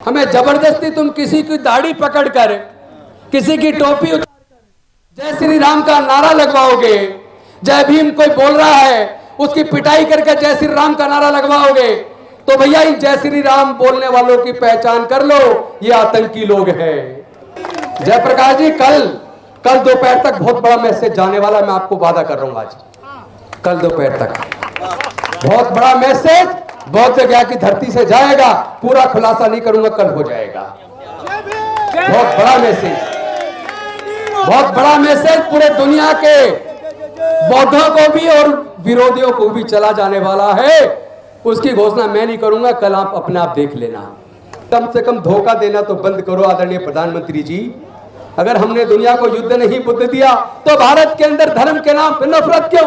हमें जबरदस्ती तुम किसी की दाढ़ी पकड़कर, किसी की टोपी उतारकर जय श्री राम का नारा लगवाओगे, जय भीम कोई बोल रहा है उसकी पिटाई करके जय श्री राम का नारा लगवाओगे, तो भैया इन जय श्री राम बोलने वालों की पहचान कर लो, ये आतंकी लोग हैं। जयप्रकाश जी, कल दोपहर तक बहुत बड़ा मैसेज जाने वाला, मैं आपको वादा कर रहा हूं। आज कल दोपहर तक बहुत बड़ा मैसेज बौद्ध गया की धरती से जाएगा। पूरा खुलासा नहीं करूंगा, कल हो जाएगा। बहुत बड़ा मैसेज, बहुत बड़ा मैसेज पूरे दुनिया के बौद्धों को भी और विरोधियों को भी चला जाने वाला है। उसकी घोषणा मैं नहीं करूंगा, कल आप अपने आप देख लेना। कम से कम धोखा देना तो बंद करो आदरणीय प्रधानमंत्री जी। अगर हमने दुनिया को युद्ध नहीं बुद्ध दिया तो भारत के अंदर धर्म के नाम पर नफरत क्यों,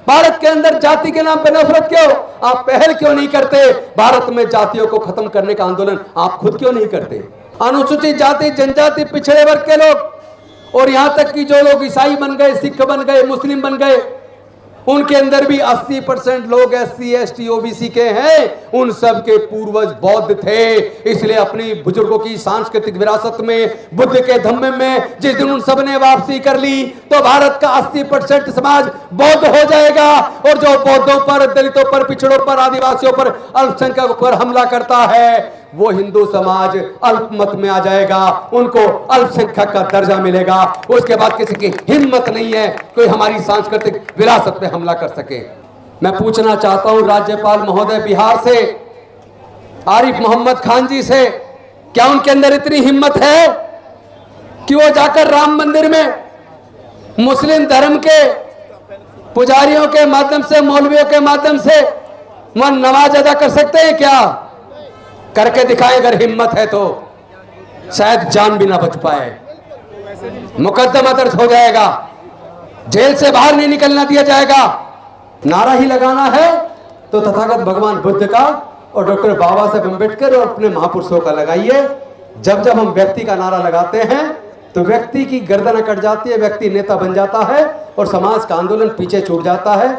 भारत के अंदर जाति के नाम पर नफरत क्यों? आप पहल क्यों नहीं करते? भारत में जातियों को खत्म करने का आंदोलन आप खुद क्यों नहीं करते? अनुसूचित जाति, जनजाति, पिछड़े वर्ग के लोग और यहां तक कि जो लोग ईसाई बन गए, सिख बन गए, मुस्लिम बन गए, उनके अंदर भी 80% लोग SC ST OBC के हैं। उन सब के पूर्वज बौद्ध थे, इसलिए अपनी बुजुर्गों की सांस्कृतिक विरासत में, बुद्ध के धम्म में जिस दिन उन सब ने वापसी कर ली तो भारत का 80% समाज बौद्ध हो जाएगा। और जो बौद्धों पर, दलितों पर, पिछड़ों पर, आदिवासियों पर, अल्पसंख्यकों पर हमला करता है वो हिंदू समाज अल्पमत में आ जाएगा, उनको अल्पसंख्यक का दर्जा मिलेगा। उसके बाद किसी की हिम्मत नहीं है कोई हमारी सांस्कृतिक विरासत पे हमला कर सके। मैं पूछना चाहता हूं राज्यपाल महोदय बिहार से, आरिफ मोहम्मद खान जी से, क्या उनके अंदर इतनी हिम्मत है कि वो जाकर राम मंदिर में मुस्लिम धर्म के पुजारियों के माध्यम से, मौलवियों के माध्यम से वहां नमाज अदा कर सकते हैं? क्या करके दिखाएं? अगर हिम्मत है तो शायद जान भी ना बच पाए, मुकदमा दर्ज हो जाएगा, जेल से बाहर नहीं निकलना दिया जाएगा। नारा ही लगाना है तो तथागत भगवान बुद्ध का और डॉक्टर बाबा साहेब अम्बेडकर और अपने महापुरुषों का लगाइए। जब जब हम व्यक्ति का नारा लगाते हैं तो व्यक्ति की गर्दन कट जाती है, व्यक्ति नेता बन जाता है और समाज का आंदोलन पीछे छूट जाता है।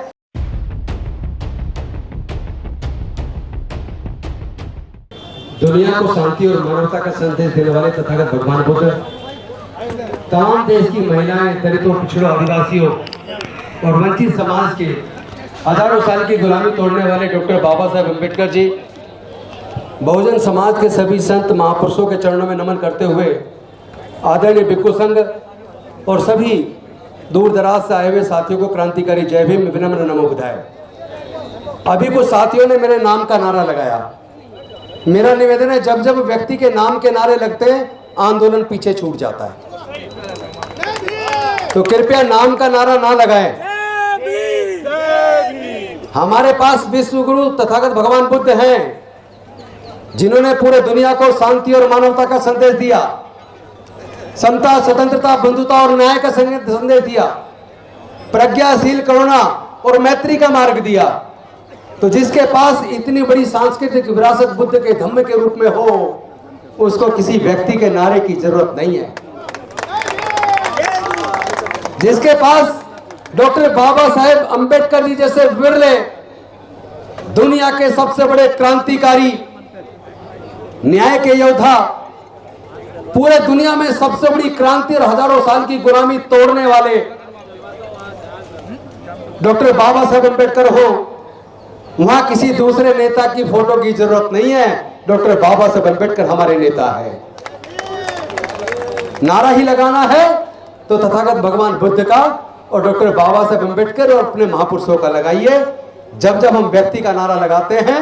दुनिया को शांति और मानवता का संदेश देने वाले तथागत भगवान बुद्ध तमाम देश की महिलाएं, दलितों, पिछड़ों, आदिवासियों और वंचित समाज के हजारों साल की गुलामी तोड़ने वाले डॉक्टर बाबा साहेब अम्बेडकर जी, बहुजन समाज के सभी संत महापुरुषों के चरणों में नमन करते हुए आदरणीय भिक्षु संघ और सभी दूर दराज से आए हुए साथियों को क्रांतिकारी जय भीम, विनम्र नमो बुधाए। अभी कुछ साथियों ने मेरे नाम का नारा लगाया। मेरा निवेदन है, जब जब व्यक्ति के नाम के नारे लगते हैं आंदोलन पीछे छूट जाता है, तो कृपया नाम का नारा ना लगाएं। हमारे पास विश्व गुरु तथागत भगवान बुद्ध हैं जिन्होंने पूरे दुनिया को शांति और मानवता का संदेश दिया, समता, स्वतंत्रता, बंधुता और न्याय का संदेश दिया, प्रज्ञाशील, करुणा और मैत्री का मार्ग दिया। तो जिसके पास इतनी बड़ी सांस्कृतिक विरासत बुद्ध के धम्म के रूप में हो, उसको किसी व्यक्ति के नारे की जरूरत नहीं है। जिसके पास डॉक्टर बाबा साहेब अम्बेडकर जी जैसे विरले दुनिया के सबसे बड़े क्रांतिकारी, न्याय के योद्धा, पूरे दुनिया में सबसे बड़ी क्रांति और हजारों साल की गुलामी तोड़ने वाले डॉक्टर बाबा साहेब अम्बेडकर हो, वहां किसी दूसरे नेता की फोटो की जरूरत नहीं है। डॉक्टर बाबा साहेब अम्बेडकर हमारे नेता है। नारा ही लगाना है तो तथागत भगवान बुद्ध का और डॉक्टर बाबा साहेब अम्बेडकर और अपने महापुरुषों का लगाइए। जब जब हम व्यक्ति का नारा लगाते हैं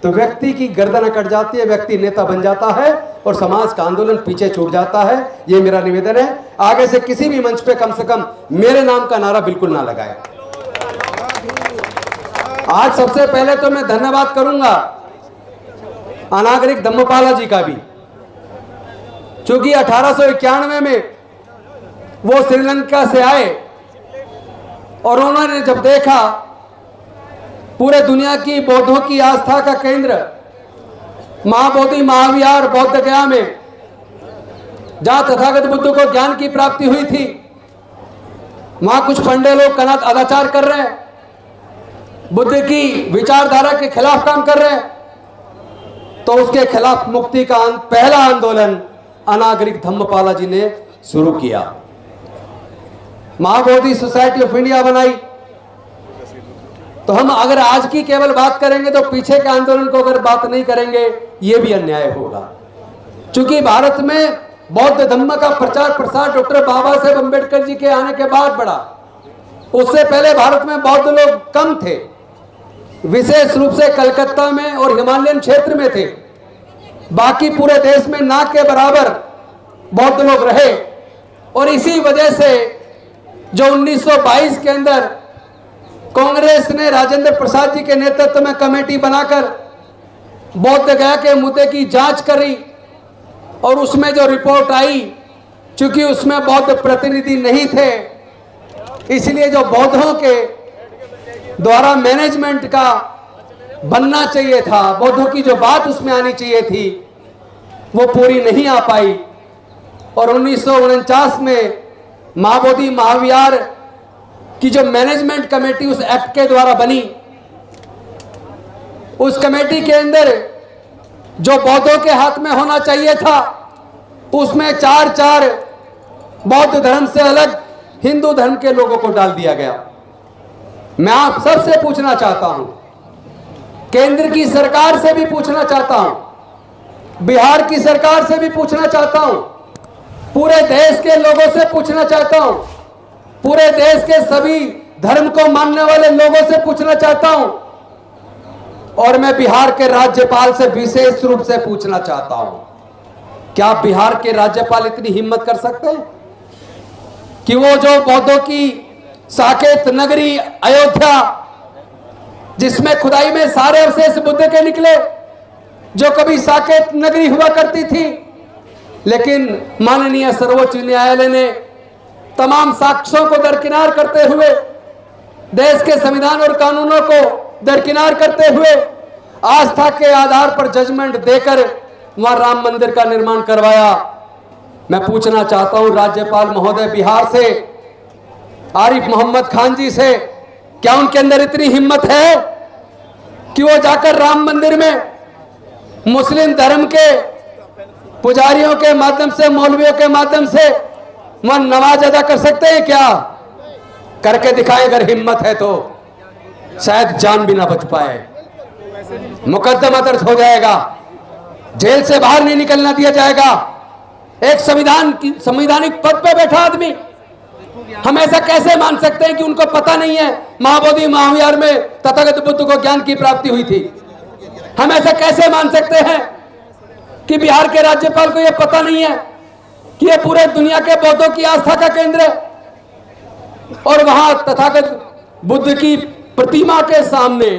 तो व्यक्ति की गर्दन कट जाती है, व्यक्ति नेता बन जाता है और समाज का आंदोलन पीछे छूट जाता है। ये मेरा निवेदन है, आगे से किसी भी मंच पे कम से कम मेरे नाम का नारा बिल्कुल ना लगाए। आज सबसे पहले तो मैं धन्यवाद करूंगा अनागरिक धम्मपाला जी का भी, क्योंकि 1891 में वो श्रीलंका से आए और उन्होंने जब देखा पूरे दुनिया की बौद्धों की आस्था का केंद्र महाबोधि महाविहार बौद्ध गया में, जहां तथागत बुद्ध को ज्ञान की प्राप्ति हुई थी, वहां कुछ पंडे लोग कनक अनाचार कर रहे हैं, बुद्ध की विचारधारा के खिलाफ काम कर रहे हैं, तो उसके खिलाफ मुक्ति का पहला आंदोलन अनागरिक धम्मपाला जी ने शुरू किया। महाबोधि सोसाइटी ऑफ इंडिया बनाई। तो हम अगर आज की केवल बात करेंगे तो पीछे के आंदोलन को अगर बात नहीं करेंगे यह भी अन्याय होगा। क्योंकि भारत में बौद्ध धर्म का प्रचार प्रसार डॉक्टर बाबा साहेब अम्बेडकर जी के आने के बाद बढ़ा। उससे पहले भारत में बौद्ध लोग कम थे, विशेष रूप से कलकत्ता में और हिमालयन क्षेत्र में थे। बाकी पूरे देश में ना के बराबर बौद्ध लोग रहे। और इसी वजह से जो 1922 के अंदर कांग्रेस ने राजेंद्र प्रसाद जी के नेतृत्व में कमेटी बनाकर बौद्ध गया के मुद्दे की जांच करी और उसमें जो रिपोर्ट आई, चूंकि उसमें बौद्ध प्रतिनिधि नहीं थे, इसलिए जो बौद्धों के द्वारा मैनेजमेंट का बनना चाहिए था, बौद्धों की जो बात उसमें आनी चाहिए थी, वो पूरी नहीं आ पाई। और 1949 में महाबोधि महाविहार की जो मैनेजमेंट कमेटी उस एक्ट के द्वारा बनी, उस कमेटी के अंदर जो बौद्धों के हाथ में होना चाहिए था, उसमें चार बौद्ध धर्म से अलग हिंदू धर्म के लोगों को डाल दिया गया। मैं आप सबसे पूछना चाहता हूं, केंद्र की सरकार से भी पूछना चाहता हूं, बिहार की सरकार से भी पूछना चाहता हूं, पूरे देश के लोगों से पूछना चाहता हूं, पूरे देश के सभी धर्म को मानने वाले लोगों से पूछना चाहता हूं, और मैं बिहार के राज्यपाल से विशेष रूप से पूछना चाहता हूं, क्या बिहार के राज्यपाल इतनी हिम्मत कर सकते हैं कि वो जो बौद्धों की साकेत नगरी अयोध्या, जिसमें खुदाई में सारे अवशेष बुद्ध के निकले, जो कभी साकेत नगरी हुआ करती थी, लेकिन माननीय सर्वोच्च न्यायालय ने तमाम साक्ष्यों को दरकिनार करते हुए, देश के संविधान और कानूनों को दरकिनार करते हुए, आस्था के आधार पर जजमेंट देकर वहां राम मंदिर का निर्माण करवाया। मैं पूछना चाहता हूं राज्यपाल महोदय बिहार से, आरिफ मोहम्मद खान जी से, क्या उनके अंदर इतनी हिम्मत है कि वो जाकर राम मंदिर में मुस्लिम धर्म के पुजारियों के माध्यम से, मौलवियों के माध्यम से वहां नमाज अदा कर सकते हैं? क्या करके दिखाएं? अगर हिम्मत है तो शायद जान भी ना बच पाए, मुकदमा दर्ज हो जाएगा, जेल से बाहर नहीं निकलना दिया जाएगा। एक संवैधानिक पद पे बैठा आदमी, हम ऐसा कैसे मान सकते हैं कि उनको पता नहीं है महाबोधि महाविहार में तथागत बुद्ध को ज्ञान की प्राप्ति हुई थी? हम ऐसा कैसे मान सकते हैं कि बिहार के राज्यपाल को यह पता नहीं है कि यह पूरे दुनिया के बौद्धों की आस्था का केंद्र है, और वहां तथागत बुद्ध की प्रतिमा के सामने,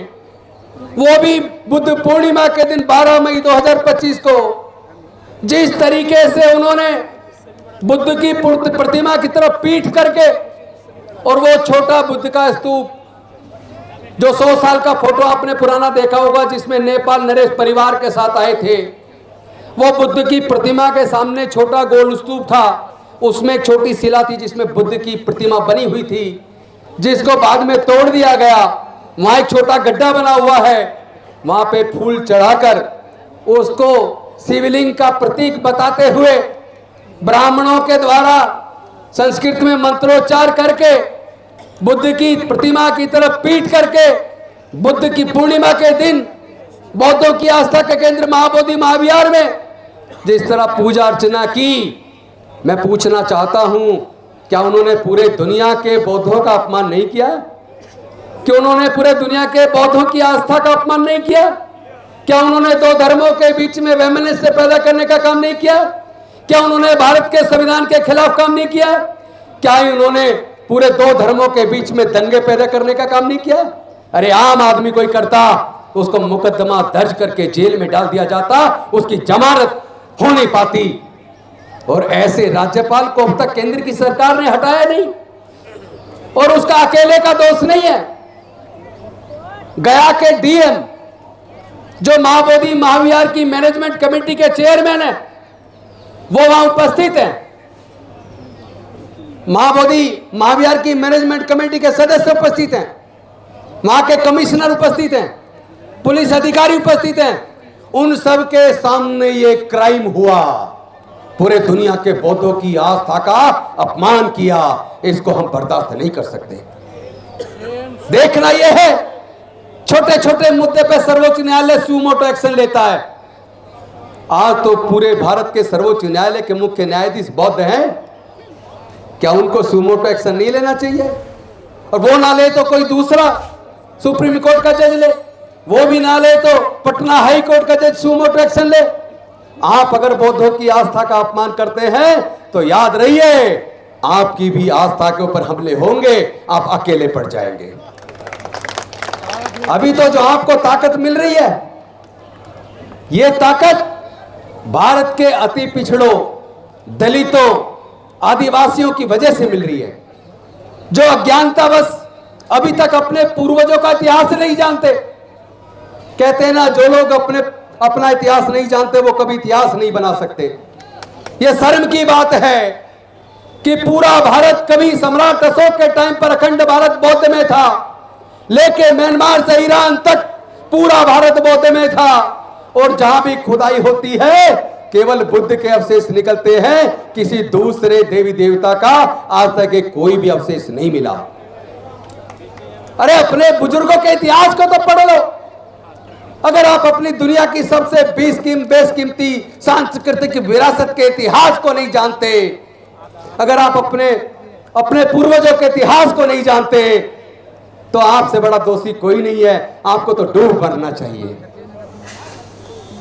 वो भी बुद्ध पूर्णिमा के दिन 12 मई 2025 को, जिस तरीके से उन्होंने बुद्ध की प्रतिमा की तरफ पीठ करके, और वो छोटा बुद्ध का स्तूप, जो 100 साल का फोटो आपने पुराना देखा होगा जिसमें नेपाल नरेश परिवार के साथ आए थे, वो बुद्ध की प्रतिमा के सामने छोटा गोल स्तूप था, उसमें एक छोटी शिला थी जिसमें बुद्ध की प्रतिमा बनी हुई थी, जिसको बाद में तोड़ दिया गया। वहां एक छोटा गड्ढा बना हुआ है, वहां पे फूल चढ़ाकर उसको शिवलिंग का प्रतीक बताते हुए ब्राह्मणों के द्वारा संस्कृत में मंत्रोच्चार करके बुद्ध की प्रतिमा की तरफ पीठ करके बुद्ध की पूर्णिमा के दिन बौद्धों की आस्था के केंद्र महाबोधि महाविहार में जिस तरह पूजा अर्चना की, मैं पूछना चाहता हूं, क्या उन्होंने पूरे दुनिया के बौद्धों का अपमान नहीं किया? कि उन्होंने पूरे दुनिया के बौद्धों की आस्था का अपमान नहीं किया? क्या उन्होंने दो धर्मों के बीच में वैमनस्य पैदा करने का काम नहीं किया? क्या उन्होंने भारत के संविधान के खिलाफ काम नहीं किया? क्या उन्होंने पूरे दो धर्मों के बीच में दंगे पैदा करने का काम नहीं किया? अरे आम आदमी कोई करता, उसको मुकदमा दर्ज करके जेल में डाल दिया जाता, उसकी जमानत हो नहीं पाती। और ऐसे राज्यपाल को अब तक केंद्र की सरकार ने हटाया नहीं, और उसका अकेले का दोष नहीं है। गया के डीएम, जो महाबोधि महाविहार की मैनेजमेंट कमेटी के चेयरमैन है, वो वहां उपस्थित हैं। महाबोधि महाविहार की मैनेजमेंट कमेटी के सदस्य उपस्थित हैं, वहां के कमिश्नर उपस्थित हैं, पुलिस अधिकारी उपस्थित हैं, उन सब के सामने ये क्राइम हुआ। पूरे दुनिया के बौद्धों की आस्था का अपमान किया, इसको हम बर्दाश्त नहीं कर सकते। देखना यह है, छोटे छोटे मुद्दे पे सर्वोच्च न्यायालय सुमोटो एक्शन लेता है। आज तो पूरे भारत के सर्वोच्च न्यायालय के मुख्य न्यायाधीश बौद्ध हैं, क्या उनको सुमोटो एक्शन नहीं लेना चाहिए? और वो ना ले तो कोई दूसरा सुप्रीम कोर्ट का जज ले, वो भी ना ले तो पटना हाई कोर्ट का जज सुमोटो एक्शन ले। आप अगर बौद्धों की आस्था का अपमान करते हैं तो याद रहिए, आपकी भी आस्था के ऊपर हमले होंगे, आप अकेले पड़ जाएंगे। अभी तो जो आपको ताकत मिल रही है, ये ताकत भारत के अति पिछड़ों, दलितों, आदिवासियों की वजह से मिल रही है, जो अज्ञानतावश अभी तक अपने पूर्वजों का इतिहास नहीं जानते। कहते हैं ना, जो लोग अपना इतिहास नहीं जानते वो कभी इतिहास नहीं बना सकते। यह शर्म की बात है कि पूरा भारत कभी सम्राट अशोक के टाइम पर अखंड भारत बौद्ध में था, लेके म्यांमार से ईरान तक पूरा भारत बौद्ध में था। और जहां भी खुदाई होती है केवल बुद्ध के अवशेष निकलते हैं, किसी दूसरे देवी देवता का आज तक कोई भी अवशेष नहीं मिला। अरे अपने बुजुर्गों के इतिहास को तो पढ़ लो। अगर आप अपनी दुनिया की सबसे बेशकीमती सांस्कृतिक विरासत के इतिहास को नहीं जानते, अगर आप अपने पूर्वजों के इतिहास को नहीं जानते, तो आपसे बड़ा दोषी कोई नहीं है। आपको तो डूब मरना चाहिए।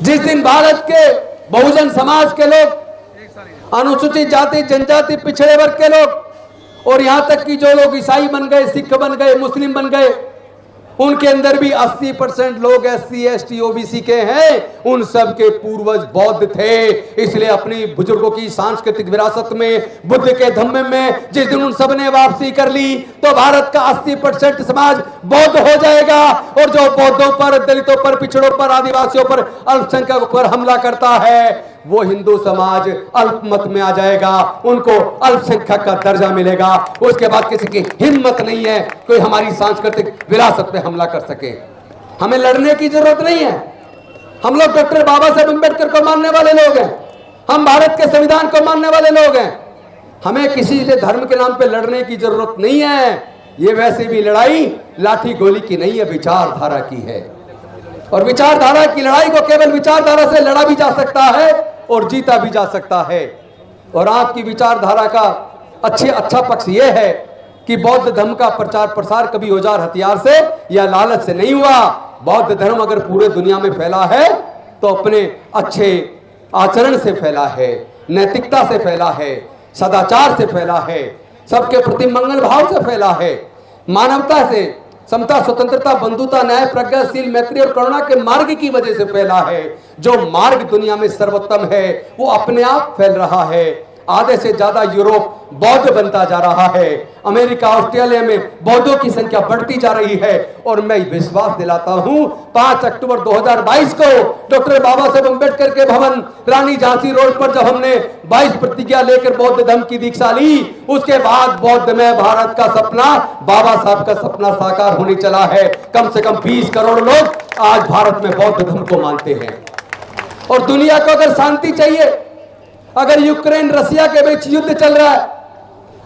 जिस दिन भारत के बहुजन समाज के लोग, अनुसूचित जाति जनजाति पिछड़े वर्ग के लोग, और यहां तक कि जो लोग ईसाई बन गए, सिख बन गए, मुस्लिम बन गए, उनके अंदर भी 80% लोग SC ST OBC के हैं। उन सब के पूर्वज बौद्ध थे। इसलिए अपनी बुजुर्गों की सांस्कृतिक विरासत में, बुद्ध के धम्म में जिस दिन उन सब ने वापसी कर ली, तो भारत का 80% समाज बौद्ध हो जाएगा। और जो बौद्धों पर, दलितों पर, पिछड़ों पर, आदिवासियों पर, अल्पसंख्यकों पर हमला करता है, वो हिंदू समाज अल्पमत में आ जाएगा, उनको अल्पसंख्यक का दर्जा मिलेगा। उसके बाद किसी की हिम्मत नहीं है कोई हमारी सांस्कृतिक विरासत पे हमला कर सके। हमें लड़ने की जरूरत नहीं है। हम लोग डॉक्टर बाबा साहेब अम्बेडकर को मानने वाले लोग हैं, हम भारत के संविधान को मानने वाले लोग हैं। हमें किसी से धर्म के नाम पे लड़ने की जरूरत नहीं है। ये वैसे भी लड़ाई लाठी गोली की नहीं है, विचारधारा की है। और विचारधारा की लड़ाई को केवल विचारधारा से लड़ा भी जा सकता है और जीता भी जा सकता है। और आपकी विचारधारा का अच्छा पक्ष यह है कि बौद्ध धर्म का प्रचार प्रसार कभी औजार हथियार से या लालच से नहीं हुआ। बौद्ध धर्म अगर पूरे दुनिया में फैला है तो अपने अच्छे आचरण से फैला है, नैतिकता से फैला है, सदाचार से फैला है, सबके प्रति मंगल भाव से फैला है, मानवता से, समता, स्वतंत्रता, बंधुता, न्याय, प्रज्ञाशील, मैत्री और करुणा के मार्ग की वजह से फैला है। जो मार्ग दुनिया में सर्वोत्तम है वो अपने आप फैल रहा है। आधे से ज्यादा यूरोप बौद्ध बनता जा रहा है। अमेरिका, ऑस्ट्रेलिया में बौद्धों की संख्या बढ़ती जा रही है। और मैं विश्वास दिलाता हूं 5 अक्टूबर 2022 को डॉक्टर बाबा साहेब अम्बेडकर के भवन रानी झांसी रोड पर जब हमने 22 प्रतिज्ञा लेकर बौद्ध धर्म की दीक्षा ली, उसके बाद बौद्ध में भारत का सपना, बाबा साहब का सपना साकार होने चला है। कम से कम 20 करोड़ लोग आज भारत में बौद्ध धर्म को मानते हैं। और दुनिया को अगर शांति चाहिए, अगर यूक्रेन रसिया के बीच युद्ध चल रहा है,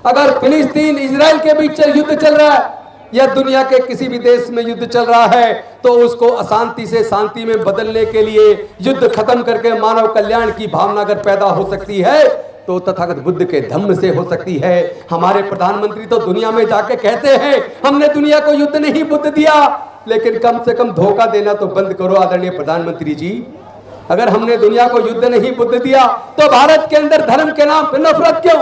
अगर फिलिस्तीन इजराइल के बीच युद्ध चल रहा है, या दुनिया के किसी भी देश में युद्ध चल रहा है, तो उसको अशांति से शांति में बदलने के लिए, युद्ध खत्म करके मानव कल्याण की भावना अगर पैदा हो सकती है तो तथागत बुद्ध के धम्म से हो सकती है। हमारे प्रधानमंत्री तो दुनिया में जाके कहते हैं हमने दुनिया को युद्ध नहीं बुद्ध दिया, लेकिन कम से कम धोखा देना तो बंद करो आदरणीय प्रधानमंत्री जी। अगर हमने दुनिया को युद्ध नहीं बुद्ध दिया तो भारत के अंदर धर्म के नाम पर नफरत क्यों?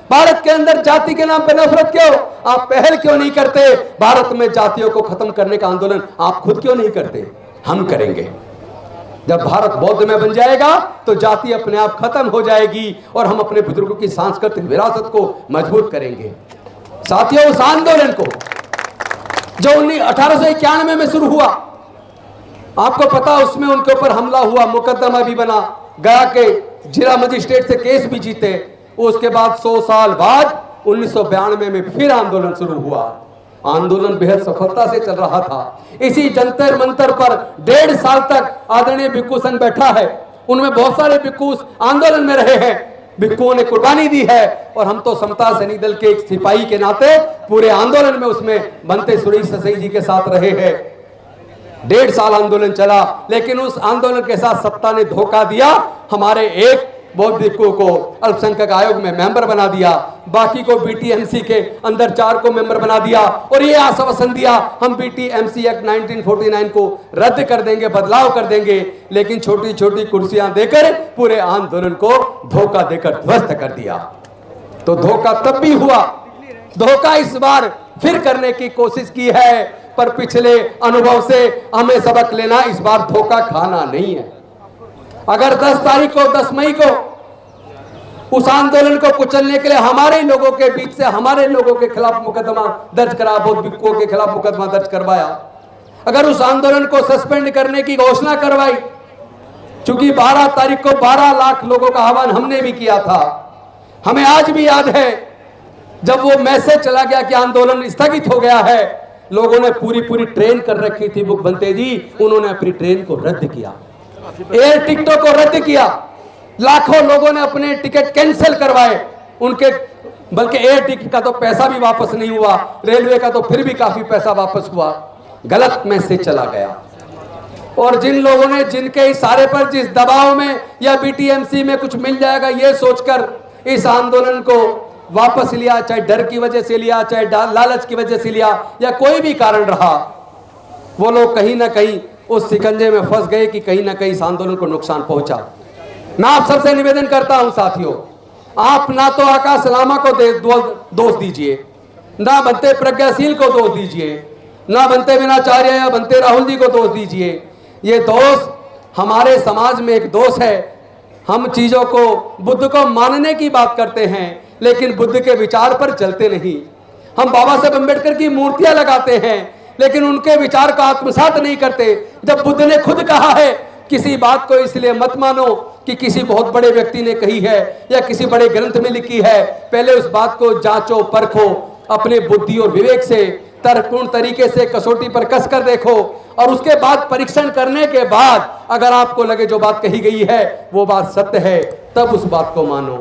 भारत के अंदर जाति के नाम पर नफरत क्यों? आप पहल क्यों नहीं करते? भारत में जातियों को खत्म करने का आंदोलन आप खुद क्यों नहीं करते? हम करेंगे। जब भारत बौद्ध में बन जाएगा तो जाति अपने आप खत्म हो जाएगी और हम अपने बुजुर्गों की सांस्कृतिक विरासत को मजबूत करेंगे। साथियों, उस आंदोलन को जो 1891 में शुरू हुआ, आपको पता उसमें उनके ऊपर हमला हुआ, मुकदमा भी बना, गया के जिला मजिस्ट्रेट से केस भी जीते। उसके बाद 100 साल बाद 1992 में फिर आंदोलन शुरू हुआ। आंदोलन बेहद सफलता से चल रहा था। इसी जंतर मंतर पर 1.5 साल तक आदरणीय भिक्खू संघ बैठा है। उनमें बहुत सारे भिक्खू आंदोलन में रहे हैं, भिक्खुओं ने कुर्बानी दी है और हम तो समता सैनिक दल के एक सिपाही के नाते पूरे आंदोलन में उसमें बनते सुरेश ससई जी के साथ रहे हैं। 1.5 साल आंदोलन चला, लेकिन उस आंदोलन के साथ सत्ता ने धोखा दिया। हमारे एक बौद्ध भिक्खुओं को अल्पसंख्यक आयोग में मेंबर बना दिया, बाकी को बीटीएमसी के अंदर 4 को मेंबर बना दिया और ये आश्वासन दिया हम बीटीएमसी एक्ट 1949 को रद्द कर देंगे, बदलाव कर देंगे, लेकिन छोटी छोटी कुर्सियां देकर पूरे आंदोलन को धोखा देकर ध्वस्त कर दिया। तो धोखा तब भी हुआ, धोखा इस बार फिर करने की कोशिश की है, पर पिछले अनुभव से हमें सबक लेना, इस बार धोखा खाना नहीं है। अगर 10 तारीख को 10 मई को उस आंदोलन को कुचलने के लिए हमारे लोगों के बीच से हमारे लोगों के खिलाफ मुकदमा दर्ज करा, बौद्ध भिक्खुओं के खिलाफ मुकदमा दर्ज करवाया, अगर उस आंदोलन को सस्पेंड करने की घोषणा करवाई, चूंकि 12 तारीख को 12 लाख लोगों का आह्वान हमने भी किया था। हमें आज भी याद है जब वो मैसेज चला गया कि आंदोलन स्थगित हो गया है, लोगों ने पूरी ट्रेन कर रखी थी बुक बनते जी, उन्होंने अपनी ट्रेन को रद्द किया, एयर टिकटों को रद्द किया, लाखों लोगों ने अपने टिकट कैंसिल करवाए उनके, बल्कि एयर टिकट का तो पैसा भी वापस नहीं हुआ, रेलवे का तो फिर भी काफी पैसा वापस हुआ। गलत मैसेज चला गया और जिन लोगों ने जिनके इशारे पर जिस दबाव में या बीटीएमसी में कुछ मिल जाएगा ये सोचकर इस आंदोलन को वापस लिया, चाहे डर की वजह से लिया, चाहे लालच की वजह से लिया या कोई भी कारण रहा, वो लोग कहीं ना कहीं उस शिकंजे में फंस गए कि कहीं ना कहीं इस आंदोलन को नुकसान पहुंचा। मैं आप सबसे निवेदन करता हूं साथियों, आप ना तो आकाश लामा को दोष दीजिए, ना बनते प्रज्ञाशील को दोष दीजिए, ना बनते विनाचार्य या बनते राहुल जी को दोष दीजिए। ये दोष हमारे समाज में एक दोष है। हम चीजों को, बुद्ध को मानने की बात करते हैं लेकिन बुद्ध के विचार पर चलते नहीं। हम बाबा साहब अम्बेडकर की मूर्तियां लगाते हैं लेकिन उनके विचार का आत्मसात नहीं करते। जब बुद्ध ने खुद कहा है किसी बात को इसलिए मत मानो कि किसी बहुत बड़े व्यक्ति ने कही है या किसी बड़े ग्रंथ में लिखी है, पहले उस बात को जांचो परखो, अपने बुद्धि और विवेक से तर्कपूर्ण तरीके से कसौटी पर कस कर देखो और उसके बाद परीक्षण करने के बाद अगर आपको लगे जो बात कही गई है वो बात सत्य है, तब उस बात को मानो।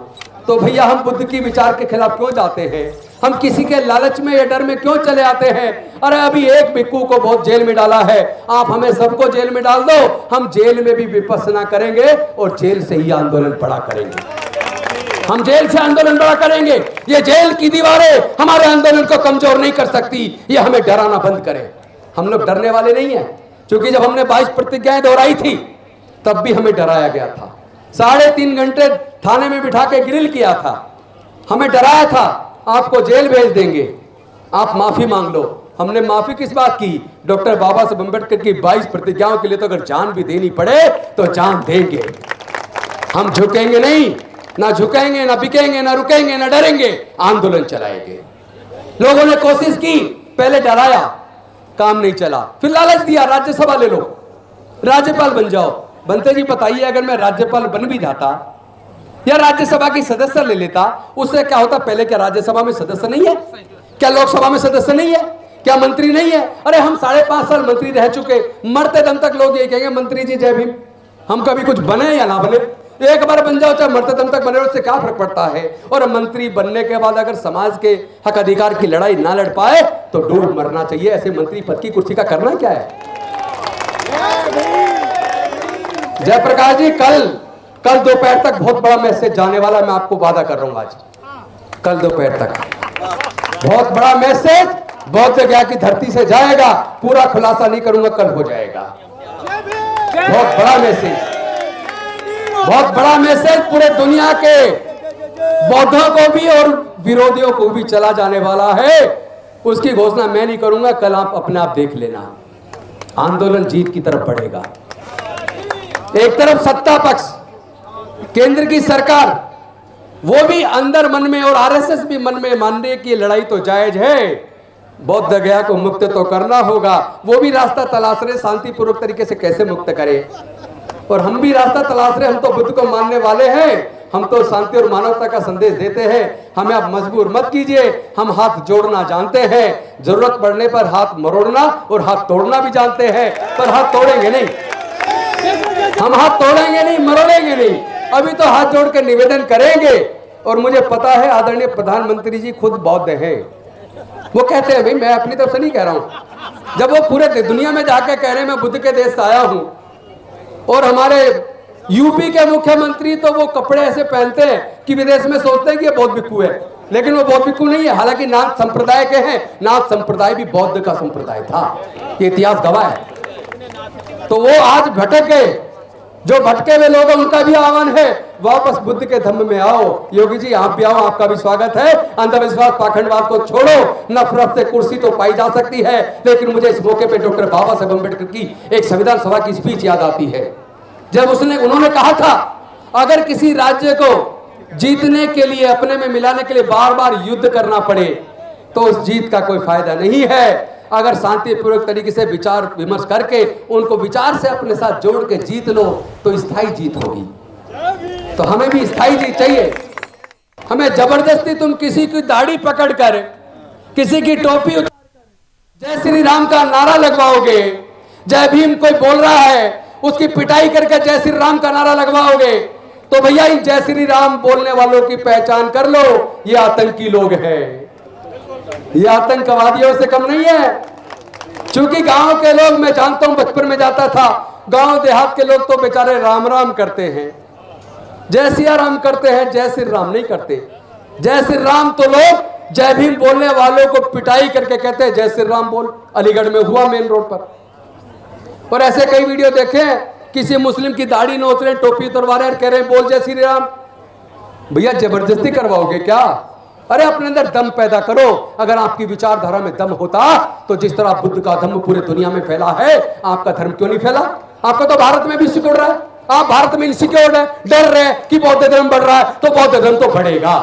तो भैया हम बुद्ध की विचार के खिलाफ क्यों जाते हैं? हम किसी के लालच में या डर में क्यों चले आते हैं? अरे अभी एक भिक्खू को बहुत जेल में डाला है, आप हमें सबको जेल में डाल दो, हम जेल में भी विपश्यना करेंगे और जेल से ही आंदोलन बड़ा करेंगे। हम जेल से आंदोलन बड़ा करेंगे। ये जेल की दीवारें हमारे आंदोलन को कमजोर नहीं कर सकती, ये हमें डराना बंद करें। हम लोग डरने वाले नहीं हैं, क्योंकि जब हमने 22 प्रतिज्ञाएं दोहराई थी तब भी हमें डराया गया था, 3.5 घंटे थाने में बिठा के ग्रिल किया था, हमें डराया था आपको जेल भेज देंगे, आप माफी मांग लो। हमने माफी किस बात की? डॉक्टर बाबा साहब अम्बेडकर की 22 प्रतिज्ञाओं के लिए तो अगर जान भी देनी पड़े तो जान देंगे। हम झुकेंगे नहीं, ना झुकेंगे, ना बिकेंगे, ना रुकेंगे, ना डरेंगे, आंदोलन चलाएंगे। लोगों ने कोशिश की, पहले डराया, काम नहीं चला, फिर लालच दिया, राज्यसभा ले लो, राज्यपाल बन जाओ। बनते जी बताइए, अगर मैं राज्यपाल बन भी जाता या राज्यसभा की सदस्य ले लेता, उससे क्या होता? पहले क्या राज्यसभा में सदस्य नहीं है? क्या लोकसभा में सदस्य नहीं है? क्या मंत्री नहीं है? अरे हम 5.5 साल मंत्री रह चुके, मरते दम तक लोग ये कहेंगे मंत्री जी जय भीम। हम कभी कुछ बने या ना बने, एक बार बन जाओ, चाहे मरते दम तक बने, उससे क्या फर्क पड़ता है? और मंत्री बनने के बाद अगर समाज के हक अधिकार की लड़ाई ना लड़ पाए तो डूब मरना चाहिए। ऐसे मंत्री पद की कुर्सी का करना क्या है? जयप्रकाश जी, कल दोपहर तक बहुत बड़ा मैसेज जाने वाला, मैं आपको वादा कर रहा हूं। आज कल दोपहर तक बहुत बड़ा मैसेज बौद्ध गया की धरती से जाएगा। पूरा खुलासा नहीं करूंगा, कल हो जाएगा। बहुत बड़ा मैसेज, बहुत बड़ा मैसेज पूरे दुनिया के बौद्धों को भी और विरोधियों को भी चला जाने वाला है। उसकी घोषणा मैं नहीं करूंगा, कल आप अपने आप देख लेना। आंदोलन जीत की तरफ बढ़ेगा। एक तरफ सत्ता पक्ष, केंद्र की सरकार, वो भी अंदर मन में और आरएसएस भी मन में मानने की लड़ाई तो जायज है, बौद्ध गया को मुक्त तो करना होगा। वो भी रास्ता तलाश रहे शांतिपूर्वक तरीके से कैसे मुक्त करे, और हम भी रास्ता तलाश रहे। हम तो बुद्ध को मानने वाले हैं, हम तो शांति और मानवता का संदेश देते हैं, हमें आप मजबूर मत कीजिए। हम हाथ जोड़ना जानते हैं, जरूरत पड़ने पर हाथ मरोड़ना और हाथ तोड़ना भी जानते हैं, पर हाथ तोड़ेंगे नहीं। हम हाथ तोड़ेंगे नहीं, मरोड़ेंगे नहीं। अभी तो हाथ जोड़ के निवेदन करेंगे। और मुझे पता है आदरणीय प्रधानमंत्री जी खुद बौद्ध हैं। वो कहते हैं, भाई मैं अपनी तरफ से नहीं कह रहा हूं, जब वो पूरे दुनिया में जाकर कह रहे हैं मैं बुद्ध के देश से आया हूं, और हमारे यूपी के मुख्यमंत्री तो वो कपड़े ऐसे पहनते हैं कि विदेश में सोचते हैं कि ये बौद्ध भिक्खु है, लेकिन वो बौद्ध भिक्खु नहीं है। हालांकि नाथ संप्रदाय के हैं, नाथ संप्रदाय भी बौद्ध का संप्रदाय था, ये इतिहास गवाह है। तो वो आज भटक गए, जो भटके हुए लोग उनका भी आह्वान है, वापस बुद्ध के धम्म में आओ। योगी जी आप भी आओ, आपका भी स्वागत है। अंधविश्वास पाखंडवाद को छोड़ो, नफरत से कुर्सी तो पाई जा सकती है, लेकिन मुझे इस मौके पे डॉक्टर बाबा साहब अम्बेडकर की एक संविधान सभा की स्पीच याद आती है, जब उन्होंने कहा था अगर किसी राज्य को जीतने के लिए, अपने में मिलाने के लिए बार बार युद्ध करना पड़े तो उस जीत का कोई फायदा नहीं है। अगर शांतिपूर्वक तरीके से विचार विमर्श करके उनको विचार से अपने साथ जोड़ के जीत लो तो स्थायी जीत होगी। तो हमें भी स्थायी जीत चाहिए। हमें जबरदस्ती तुम किसी की दाढ़ी पकड़कर, किसी की टोपी उतारकर जय श्री राम का नारा लगवाओगे, जय भीम कोई बोल रहा है उसकी पिटाई करके जय श्री राम का नारा लगवाओगे, तो भैया इन जय श्री राम बोलने वालों की पहचान कर लो, ये आतंकी लोग हैं, ये आतंकवादियों से कम नहीं है। क्योंकि गांव के लोग, मैं जानता हूं, बचपन में जाता था, गांव देहात के लोग तो बेचारे राम राम करते हैं, जय सिया राम करते हैं, जय श्री राम नहीं करते। जय श्री राम तो लोग जय भीम बोलने वालों को पिटाई करके कहते हैं जय श्री राम बोल। अलीगढ़ में हुआ मेन रोड पर, और ऐसे कई वीडियो देखे, किसी मुस्लिम की दाढ़ी नोच रहे, टोपी उतरवा रहे, कह रहे हैं बोल जय श्री राम। भैया जबरदस्ती करवाओगे क्या? अरे अपने अंदर दम पैदा करो। अगर आपकी विचारधारा में दम होता तो जिस तरह बुद्ध का धम्म पूरे दुनिया में फैला है, आपका धर्म क्यों नहीं फैला? आपका तो भारत में भी सिकुड़ रहा है, आप भारत में इनसिक्योर है, डर रहे कि बौद्ध धर्म बढ़ रहा है, तो बौद्ध धर्म तो बढ़ेगा।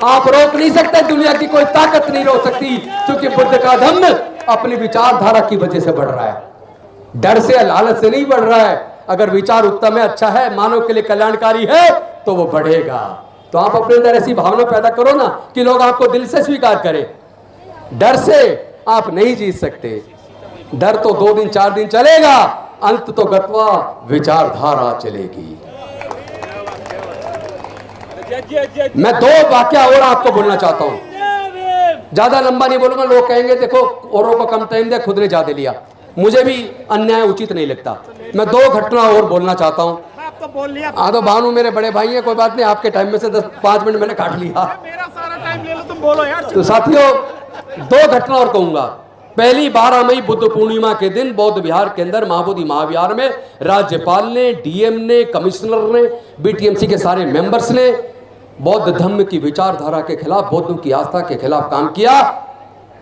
आप रोक नहीं सकते, दुनिया की कोई ताकत नहीं रोक सकती, क्योंकि बुद्ध का धम्म अपनी विचारधारा की वजह से बढ़ रहा है, डर से, लालच से नहीं बढ़ रहा है। अगर विचार उत्तम है, अच्छा है, मानव के लिए कल्याणकारी है, तो वो बढ़ेगा। तो आप अपने अंदर ऐसी भावना पैदा करो ना कि लोग आपको दिल से स्वीकार करें। डर से आप नहीं जीत सकते। डर तो 2 दिन 4 दिन चलेगा, अंत तो गत्वा विचारधारा चलेगी। मैं 2 वाक्य और आपको बोलना चाहता हूं, ज्यादा लंबा नहीं बोलूंगा। लोग कहेंगे देखो औरों को कम टाइम दिया, खुद ने ज्यादा लिया। मुझे भी अन्याय उचित नहीं लगता। मैं 2 घटना और बोलना चाहता हूं। तो बोल लिया। तो भानु मेरे बड़े भाई हैं, कोई बात नहीं, आपके टाइम में से 10-5 मिनट मैंने काट लिया। मेरा सारा टाइम ले लो, तुम बोलो यार। तो साथियों 2 घटना और कहूंगा। पहली 12 मई बुद्ध पूर्णिमा के दिन बौद्ध विहार के अंदर महाबोधि महाविहार में राज्यपाल ने, डीएम ने, कमिश्नर ने, बीटीएमसी के सारे मेंबर्स ने बौद्ध धर्म की विचारधारा के खिलाफ, बौद्धों की आस्था के खिलाफ काम किया।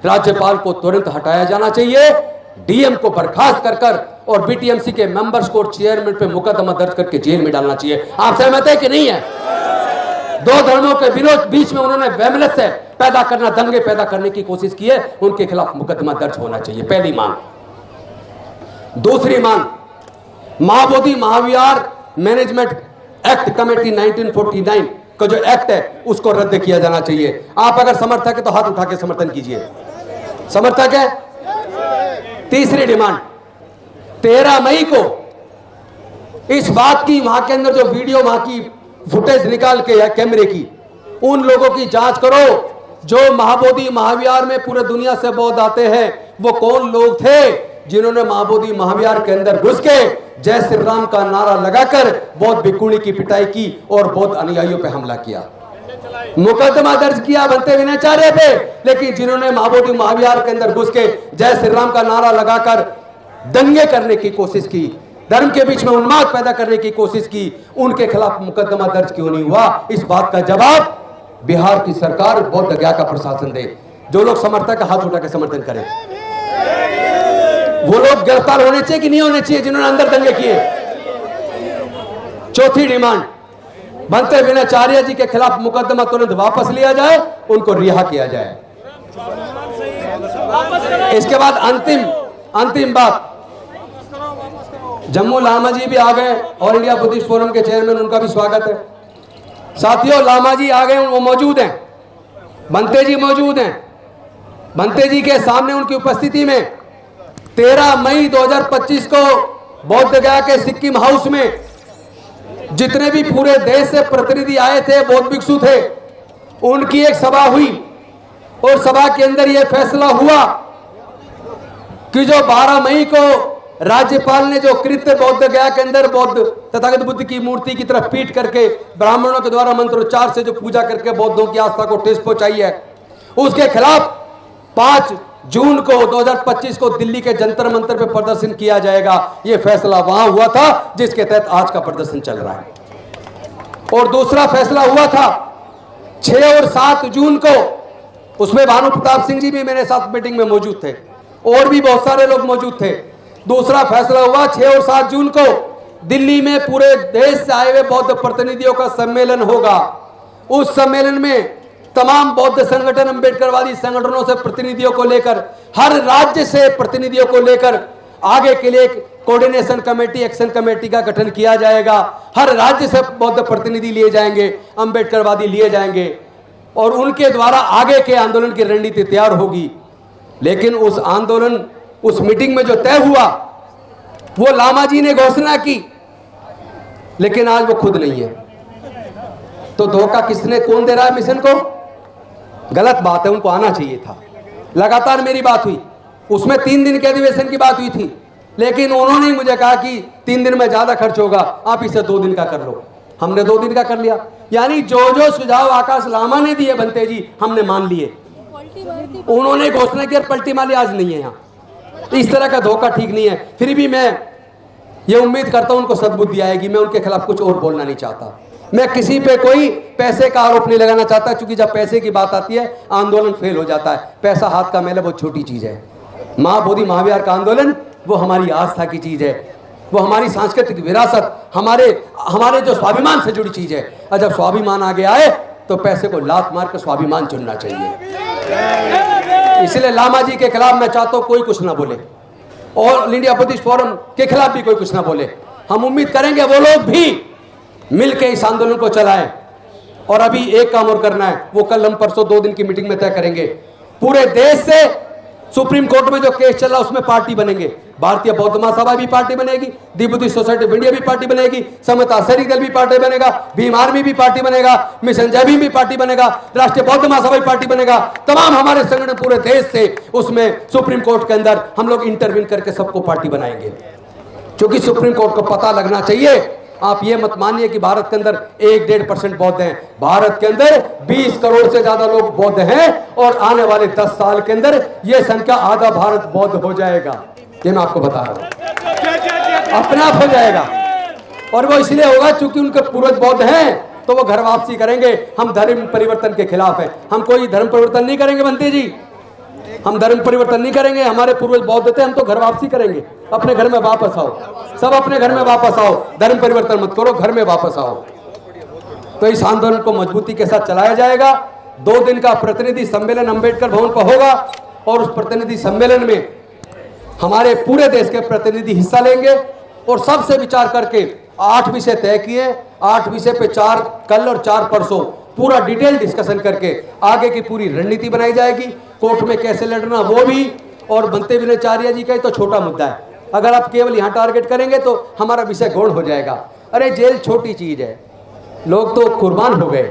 राज्यपाल को तुरंत हटाया जाना चाहिए, डीएम को बर्खास्त कर और बीटीएमसी के मेंबर्स को और चेयरमैन पे मुकदमा दर्ज करके जेल में डालना चाहिए। आप सहमत है कि नहीं है? 2 धर्मों के विरोध बीच में उन्होंने वैमनस्य पैदा करना, दंगे पैदा करने की कोशिश की है, उनके खिलाफ मुकदमा दर्ज होना चाहिए। पहली मांग। दूसरी मांग, महाबोधि महाविहार मैनेजमेंट एक्ट कमेटी 1949 का जो एक्ट है उसको रद्द किया जाना चाहिए। आप अगर समर्थक है तो हाथ उठा के समर्थन कीजिए। समर्थक है? तीसरी डिमांड, 13 मई को इस बात की, वहां के अंदर जो वीडियो, वहां की फुटेज निकाल के या कैमरे की, उन लोगों की जांच करो जो महाबोधि महाविहार में पूरे दुनिया से बौद्ध आते हैं। वो कौन लोग थे जिन्होंने महाबोधि महाविहार के अंदर घुस के जय श्री राम का नारा लगाकर बौद्ध भिक्षुणी की पिटाई की और बौद्ध अनुयायियों पर हमला किया। मुकदमा दर्ज किया बनते विनयाचार्य पे, लेकिन जिन्होंने महाबोधि महाविहार के अंदर घुस के जय श्री राम का नारा लगाकर दंगे करने की कोशिश की, धर्म के बीच में उन्माद पैदा करने की कोशिश की, उनके खिलाफ मुकदमा दर्ज क्यों नहीं हुआ? इस बात का जवाब बिहार की सरकार, बौद्ध गया का प्रशासन दे। जो लोग समर्थक हाथ उठा के समर्थन करें। वो लोग गिरफ्तार होने चाहिए कि नहीं होने चाहिए जिन्होंने अंदर दंगे किए? चौथी डिमांड, बनते विनयाचार्य जी के खिलाफ मुकदमा तुरंत वापस लिया जाए, उनको रिहा किया जाए। इसके बाद अंतिम बात, जम्मू लामा जी भी आ गए, ऑल इंडिया बुद्धिस्ट फोरम के चेयरमैन, उनका भी स्वागत है। साथियों, लामा जी आ गए, वो मौजूद हैं, भंते जी मौजूद हैं। भंते जी के सामने उनकी उपस्थिति में 13 मई 2025 को बौद्ध गया के सिक्किम हाउस में जितने भी पूरे देश से प्रतिनिधि आए थे, बौद्ध भिक्षु थे, उनकी एक सभा हुई और सभा के अंदर यह फैसला हुआ कि जो 12 मई को राज्यपाल ने जो कृत्य बौद्ध गया के अंदर बौद्ध तथागत बुद्ध की मूर्ति की तरफ पीट करके ब्राह्मणों के द्वारा मंत्रोच्चार से जो पूजा करके बौद्धों की आस्था को ठेस पहुंचाई है, उसके खिलाफ 5 जून को 2025 को दिल्ली के जंतर मंतर पे प्रदर्शन किया जाएगा। यह फैसला वहां हुआ था जिसके तहत आज का प्रदर्शन चल रहा है। और दूसरा फैसला हुआ था 6 और 7 जून को, उसमें भानु प्रताप सिंह जी भी मेरे साथ मीटिंग में मौजूद थे और भी बहुत सारे लोग मौजूद थे। दूसरा फैसला हुआ 6 और 7 जून को दिल्ली में पूरे देश से आए हुए बौद्ध प्रतिनिधियों का सम्मेलन होगा। उस सम्मेलन में तमाम बौद्ध संगठन, अम्बेडकरवादी संगठनों से प्रतिनिधियों को लेकर, हर राज्य से प्रतिनिधियों को लेकर आगे के लिए एक कोऑर्डिनेशन कमेटी, एक्शन कमेटी का गठन किया जाएगा। हर राज्य से बौद्ध प्रतिनिधि लिए जाएंगे, अम्बेडकरवादी लिए जाएंगे और उनके द्वारा आगे के आंदोलन की रणनीति तैयार होगी। लेकिन उस आंदोलन, उस मीटिंग में जो तय हुआ वो लामा जी ने घोषणा की, लेकिन आज वो खुद नहीं है। तो धोखा किसने, कौन दे रहा है मिशन को? गलत बात है, उनको आना चाहिए था। लगातार मेरी बात हुई, उसमें 3 दिन के अधिवेशन की बात हुई थी, लेकिन उन्होंने मुझे कहा कि 3 दिन में ज्यादा खर्च होगा, आप इसे 2 दिन का कर लो। हमने 2 दिन का कर लिया। यानी जो जो सुझाव आकाश लामा ने दिए भंते जी, हमने मान लिए। उन्होंने घोषणा की और पलटी माली, आज नहीं है यहाँ। इस तरह का धोखा ठीक नहीं है। फिर भी मैं ये उम्मीद करता हूं उनको सद्बुद्धि आएगी। मैं उनके खिलाफ कुछ और बोलना नहीं चाहता। मैं किसी पे कोई पैसे का आरोप नहीं लगाना चाहता, क्योंकि जब पैसे की बात आती है आंदोलन फेल हो जाता है। पैसा हाथ का मैल है, बहुत छोटी चीज है। महाबोधि महाविहार का आंदोलन वो हमारी आस्था की चीज है, वो हमारी सांस्कृतिक विरासत, हमारे जो स्वाभिमान से जुड़ी चीज है। और जब स्वाभिमान आगे आए तो पैसे को लात मार कर स्वाभिमान चुनना चाहिए। इसलिए लामा जी के खिलाफ मैं चाहता हूं कोई कुछ ना बोले, ऑल इंडिया बुद्धिस्ट फोरम के खिलाफ भी कोई कुछ ना बोले। हम उम्मीद करेंगे वो लोग भी मिलकर इस आंदोलन को चलाएं। और अभी एक काम और करना है, वो कल हम परसों 2 दिन की मीटिंग में तय करेंगे। पूरे देश से सुप्रीम कोर्ट में जो केस चल रहा है उसमें पार्टी बनेंगे। भारतीय बौद्ध महासभा भी पार्टी बनेगी, दी बुद्धिस्ट सोसाइटी ऑफ इंडिया भी पार्टी बनेगी, समता सैनिक दल भी पार्टी बनेगा, भीम आर्मी भी पार्टी बनेगा, मिशन जय भीम भी पार्टी बनेगा, राष्ट्रीय बौद्ध महासभा भी पार्टी बनेगा। तमाम हमारे संगठन पूरे देश से उसमें सुप्रीम कोर्ट के अंदर हम लोग इंटरवीन करके सबको पार्टी बनाएंगे। क्योंकि सुप्रीम कोर्ट को पता लगना चाहिए। आप ये मत मानिए कि भारत के अंदर 1-1.5% बौद्ध हैं। भारत के अंदर 20 करोड़ से ज्यादा लोग बौद्ध हैं और आने वाले 10 साल के अंदर यह संख्या आधा भारत बौद्ध हो जाएगा। ये मैं आपको बता रहा हूं, अपने आप हो जाएगा। और वो इसलिए होगा क्योंकि उनके पूर्वज बौद्ध हैं, तो वो घर वापसी करेंगे। हम धर्म परिवर्तन के खिलाफ है। हम कोई धर्म परिवर्तन नहीं करेंगे बनते जी, हम धर्म परिवर्तन नहीं करेंगे। हमारे पूर्वज बौद्ध थे, हम तो घर वापसी करेंगे। अपने घर में वापस आओ, सब अपने घर में वापस आओ। धर्म परिवर्तन मत करो, घर में वापस आओ। तो इस आंदोलन को मजबूती के साथ चलाया जाएगा। 2 दिन का प्रतिनिधि सम्मेलन अम्बेडकर भवन पर होगा और उस प्रतिनिधि सम्मेलन में हमारे पूरे देश के प्रतिनिधि हिस्सा लेंगे और सबसे विचार करके 8 विषय तय किए। 8 विषय पे 4 कल और 4 परसों पूरा डिटेल डिस्कशन करके आगे की पूरी रणनीति बनाई जाएगी। कोर्ट में कैसे लड़ना वो भी, और बनते विनयचार्य जी का तो छोटा मुद्दा है। अगर आप केवल यहाँ टारगेट करेंगे तो हमारा विषय गौण हो जाएगा। अरे जेल छोटी चीज है, लोग तो कुर्बान हो गए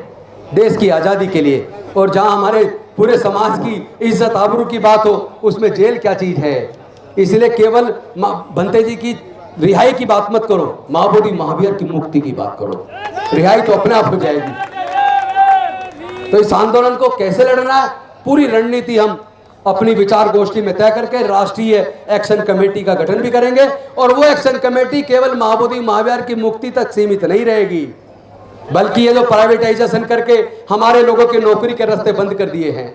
देश की आज़ादी के लिए, और जहाँ हमारे पूरे समाज की इज्जत आबरू की बात हो उसमें जेल क्या चीज है। इसलिए केवल बनते जी की रिहाई की बात मत करो, महाबोधि महावीर की मुक्ति की बात करो। रिहाई तो अपने आप हो जाएगी। तो इस आंदोलन को कैसे लड़ना है, पूरी रणनीति हम अपनी विचार गोष्ठी में तय करके राष्ट्रीय एक्शन कमेटी का गठन भी करेंगे। और वो एक्शन कमेटी केवल महाबोधि महावीर की मुक्ति तक सीमित नहीं रहेगी, बल्कि ये जो प्राइवेटाइजेशन करके हमारे लोगों के नौकरी के रास्ते बंद कर दिए हैं,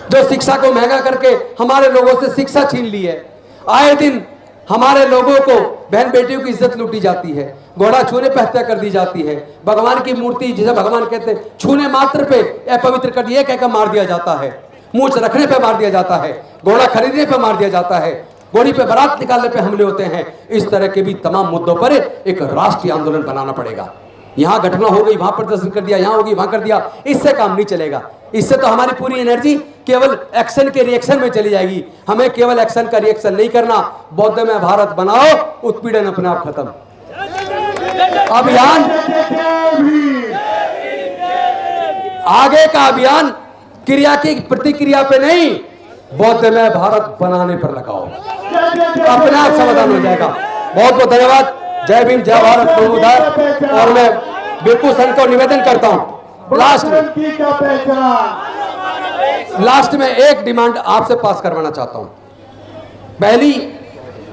जो शिक्षा को महंगा करके हमारे लोगों से शिक्षा छीन ली है, आए दिन हमारे लोगों को बहन बेटियों की इज्जत लूटी जाती है, घोड़ा छूने पे हत्या कर दी जाती है, भगवान की मूर्ति जिसे भगवान कहते हैं छूने मात्र पे अपवित्र कर दिया कहकर मार दिया जाता है, मूंछ रखने पे मार दिया जाता है, घोड़ा खरीदने पे मार दिया जाता है, घोड़ी पे बारात निकालने पे हमले होते हैं। इस तरह के भी तमाम मुद्दों पर एक राष्ट्रीय आंदोलन बनाना पड़ेगा। यहाँ घटना हो गई, वहां प्रदर्शन कर दिया, यहाँ होगी वहां कर दिया, इससे काम नहीं चलेगा। इससे तो हमारी पूरी एनर्जी केवल एक्शन के रिएक्शन में चली जाएगी। हमें केवल एक्शन का रिएक्शन नहीं करना। बौद्ध में भारत बनाओ, उत्पीड़न अपने आप खत्म। अभियान आगे का अभियान क्रिया की प्रतिक्रिया पे नहीं, बौद्ध में भारत बनाने पर लगाओ, अपने आप समाधान हो जाएगा। बहुत बहुत धन्यवाद। जय भीम, जय भारत, प्रभुदाय। और मैं बिल्कुल संघ को निवेदन करता हूं, लास्ट में एक डिमांड आपसे पास करवाना चाहता हूं। पहली,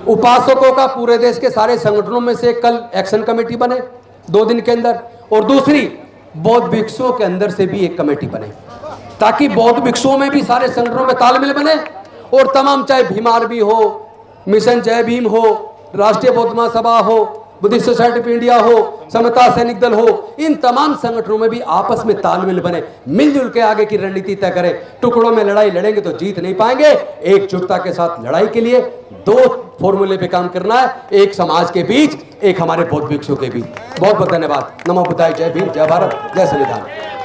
उपासकों का पूरे देश के सारे संगठनों में से कल एक्शन कमेटी बने 2 दिन के अंदर, और दूसरी बौद्ध भिक्षुओं के अंदर से भी एक कमेटी बने, ताकि बौद्ध भिक्षुओं में भी सारे संगठनों में तालमेल बने, और तमाम, चाहे भीम आर्मी हो, मिशन जय भीम हो, राष्ट्रीय बौद्ध महासभा हो, बुद्धिस्ट सोसाइटी ऑफ इंडिया हो, समता सैनिक दल हो, इन तमाम संगठनों में भी आपस में तालमेल बने, मिलजुल के आगे की रणनीति तय करें। टुकड़ों में लड़ाई लड़ेंगे तो जीत नहीं पाएंगे। एकजुटता के साथ लड़ाई के लिए 2 फॉर्मूले पे काम करना है, एक समाज के बीच, एक हमारे बौद्ध भिक्षुओं के बीच। बहुत बहुत धन्यवाद। नमो बुद्धाय, जय भीम, जय भारत, जय संविधान।